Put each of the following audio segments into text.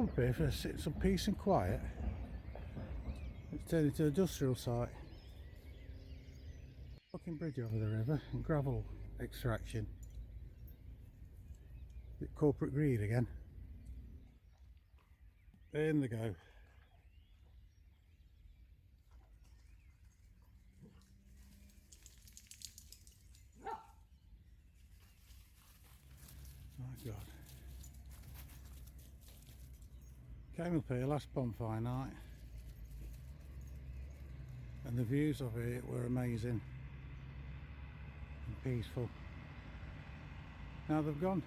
come up here for some peace and quiet. It's turned into an industrial site. Fucking bridge over the river and gravel extraction. Bit corporate greed again. In they go. My God. Came up here last bonfire night and the views of it were amazing and peaceful. Now they've gone.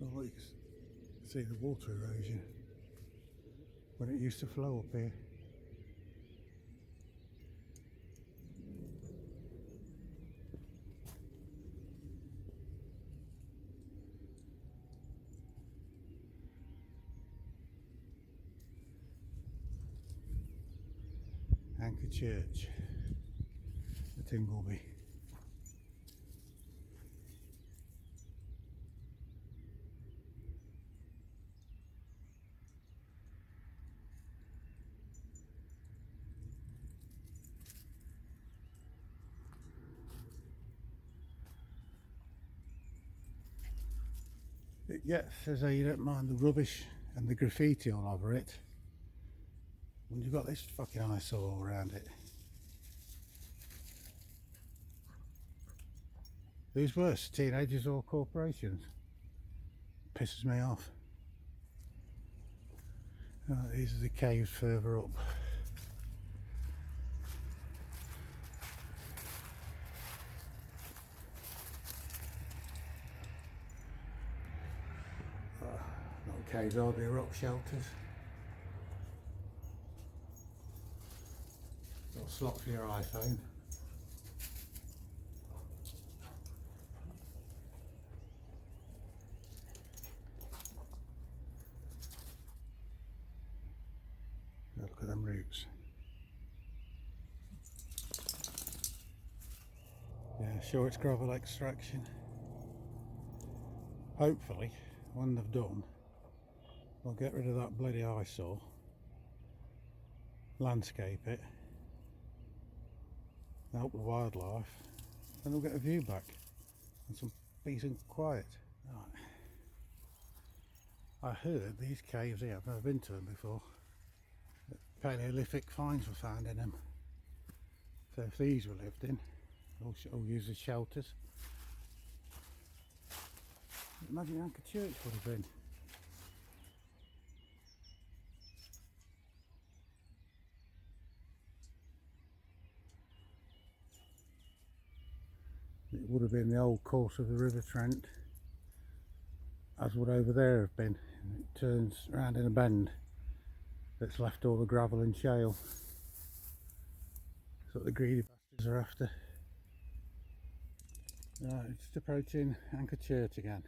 Oh, you can see the water erosion when it used to flow up here. Anchor Church at Ingleby. It gets as though you don't mind the rubbish and the graffiti all over it when you've got this fucking eyesore all around it. Who's worse, teenagers or corporations? Pisses me off. Oh, these are the caves further up. Not caves, are they? Rock shelters. Got a slot for your iPhone. Look at them roots. Yeah, sure it's gravel extraction. Hopefully, when they've done, they'll get rid of that bloody eyesore, landscape it, help the wildlife, and they'll get a view back and some peace and quiet. Right. I heard these caves here, I've never been to them before, Paleolithic finds were found in them. So if these were lived in, they'll use as shelters. Imagine Anchor Church would have been. It would have been the old course of the River Trent, as would over there have been. And it turns round in a bend that's left all the gravel and shale. That's what the greedy bastards are after. Right, just approaching Anchor Church again.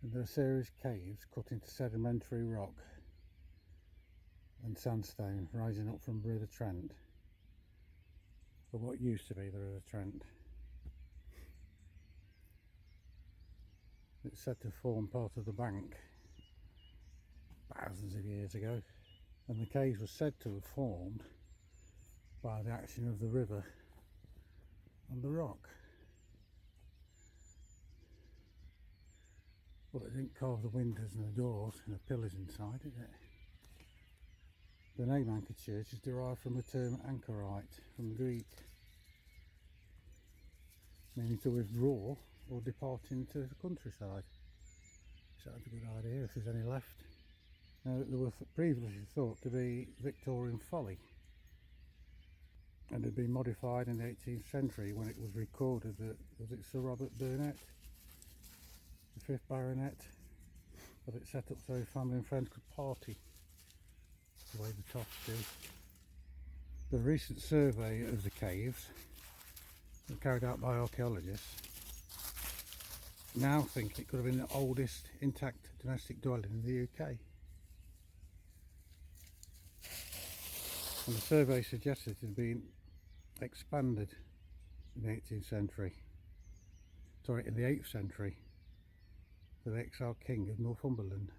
And there are serious caves cut into sedimentary rock and sandstone rising up from the River Trent, or what used to be the River Trent. It's said to form part of the bank thousands of years ago, and the caves were said to have formed by the action of the river on the rock. Well, it didn't carve the windows and the doors and the pillars inside, did it? The name Anchor Church is derived from the term anchorite, from the Greek, meaning to withdraw or depart into the countryside. Sounds a good idea if there's any left. Now, they were previously thought to be Victorian folly, and had been modified in the 18th century when it was recorded that, was it Sir Robert Burnet, the 5th Baronet, that it set up so family and friends could party the way the toffs do. The recent survey of the caves, carried out by archaeologists, now think it could have been the oldest intact domestic dwelling in the UK. And the survey suggested it had been expanded in the 18th century sorry, in the 8th century, for the exiled king of Northumberland.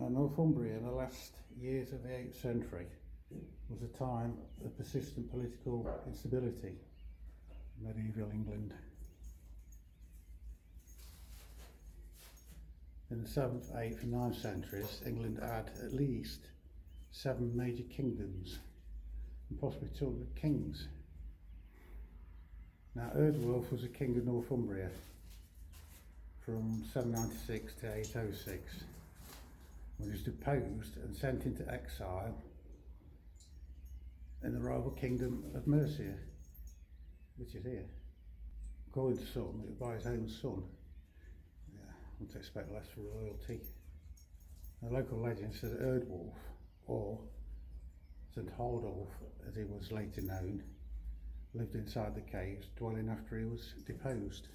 Northumbria in the last years of the 8th century was a time of persistent political instability in medieval England. In the 7th, 8th and 9th centuries, England had at least 7 major kingdoms and possibly 200 kings. Now, Eardwulf was a king of Northumbria from 796 to 806, when he was deposed and sent into exile in the rival kingdom of Mercia, which is here. According to some, it was by his own son. Yeah, I wouldn't expect less for royalty. The local legend says that Eardwulf, or St Hardulf as he was later known, lived inside the caves, dwelling after he was deposed.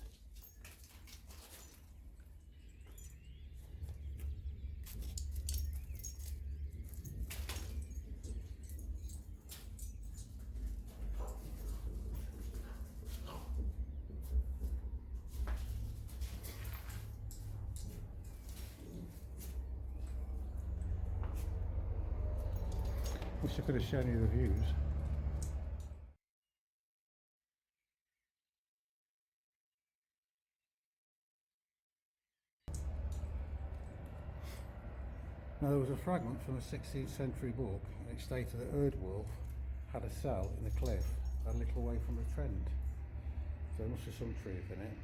Wish I could have shown you the views. Now, there was a fragment from a 16th century book, and it stated that Eardwulf had a cell in the cliff a little way from the Trent, so there must be some truth in it.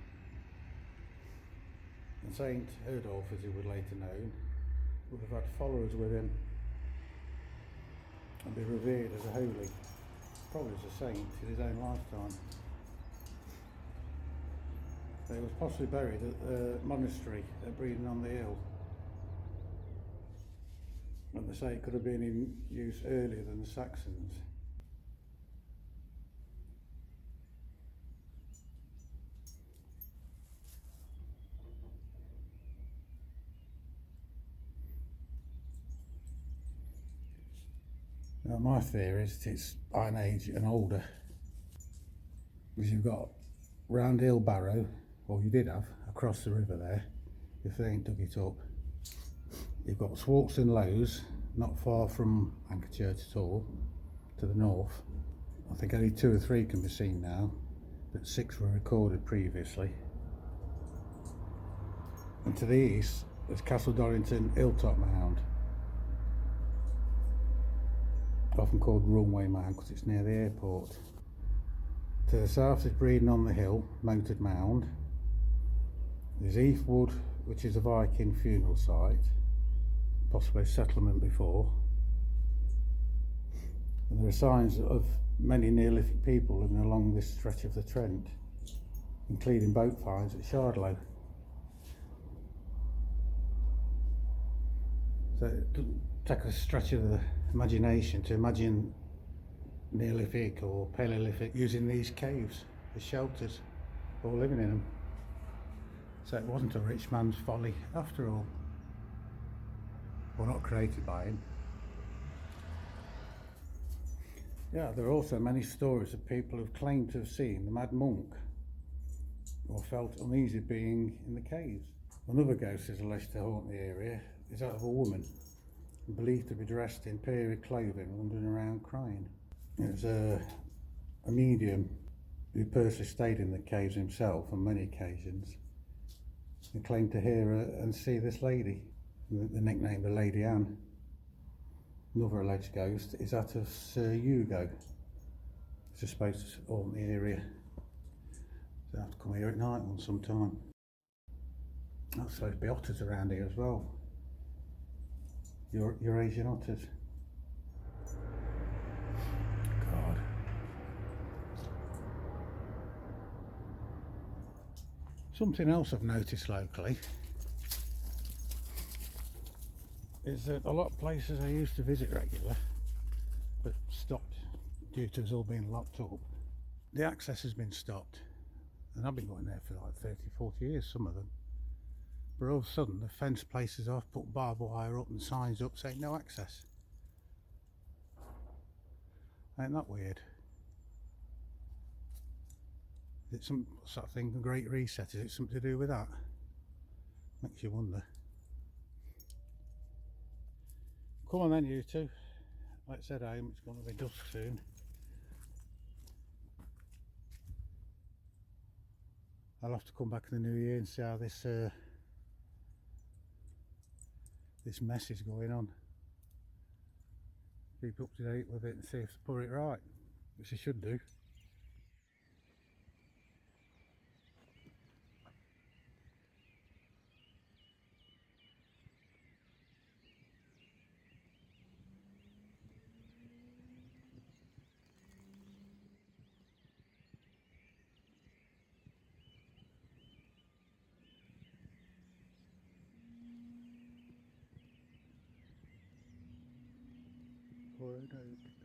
And Saint Eardwulf, as he was later known, would have had followers with him and be revered as a holy, probably as a saint in his own lifetime. He was possibly buried at the monastery at Breedon on the Hill, and they say it could have been in use earlier than the Saxons. Now, my theory is that it's Iron Age and older, because you've got Round Hill Barrow, or you did have, across the river there, if they ain't dug it up. You've got Swarkston Lows, not far from Anchorchurch at all, to the north. I think only 2 or 3 can be seen now, but 6 were recorded previously. And to the east, there's Castle Dorrington Hilltop Mound, often called Runway Mound because it's near the airport. To the south is Breedon on the Hill, Moated Mound. There's Heathwood, which is a Viking funeral site, possibly a settlement before. And there are signs of many Neolithic people living along this stretch of the Trent, including boat finds at Shardlow. So it doesn't take a stretch of the imagination to imagine Neolithic or Paleolithic using these caves as shelters or living in them. So it wasn't a rich man's folly after all. Well, not created by him. Yeah, there are also many stories of people who've claimed to have seen the Mad Monk or felt uneasy being in the caves. Another ghost is alleged to haunt the area is that of a woman believed to be dressed in period clothing, wandering around crying. It was a medium who personally stayed in the caves himself on many occasions and claimed to hear and see this lady, the nickname of Lady Anne. Another alleged ghost is that of Sir Hugo, which is supposed to haunt the area. So I have to come here at night one sometime. There's supposed to be otters around here as well. Eurasian otters. God. Something else I've noticed locally is that a lot of places I used to visit regular but stopped due to us all being locked up, the access has been stopped, and I've been going there for like 30-40 years, some of them. But all of a sudden the fence places off, put barbed wire up and signs up saying no access. Ain't that weird? Is it some sort of thing, Great Reset? Is it something to do with that? Makes you wonder. Come on then, you two. Like I said, it's going to be dusk soon. I'll have to come back in the new year and see how this this mess is going on. Keep up to date with it and see if they put it right, which they should do. Pour it out.